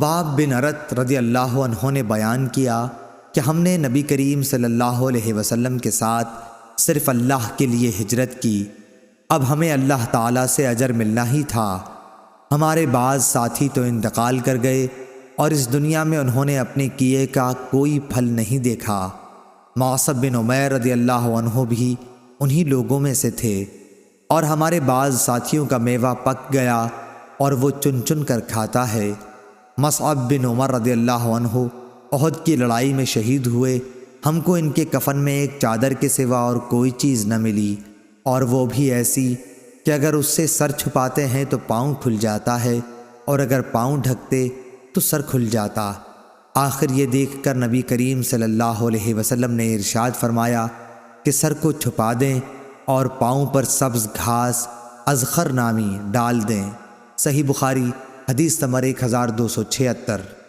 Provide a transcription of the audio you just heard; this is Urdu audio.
خباب بن ارت رضی اللہ عنہ نے بیان کیا کہ ہم نے نبی کریم صلی اللہ علیہ وسلم کے ساتھ صرف اللہ کے لیے ہجرت کی۔ اب ہمیں اللہ تعالیٰ سے اجر ملنا ہی تھا۔ ہمارے بعض ساتھی تو انتقال کر گئے اور اس دنیا میں انہوں نے اپنے کیے کا کوئی پھل نہیں دیکھا۔ مصعب بن عمیر رضی اللہ عنہ بھی انہی لوگوں میں سے تھے، اور ہمارے بعض ساتھیوں کا میوہ پک گیا اور وہ چن چن کر کھاتا ہے۔ مصعب بن عمر رضی اللہ عنہ احد کی لڑائی میں شہید ہوئے۔ ہم کو ان کے کفن میں ایک چادر کے سوا اور کوئی چیز نہ ملی، اور وہ بھی ایسی کہ اگر اس سے سر چھپاتے ہیں تو پاؤں کھل جاتا ہے، اور اگر پاؤں ڈھکتے تو سر کھل جاتا۔ آخر یہ دیکھ کر نبی کریم صلی اللہ علیہ وسلم نے ارشاد فرمایا کہ سر کو چھپا دیں اور پاؤں پر سبز گھاس اذخر نامی ڈال دیں۔ صحیح بخاری حدیث نمبر 1276۔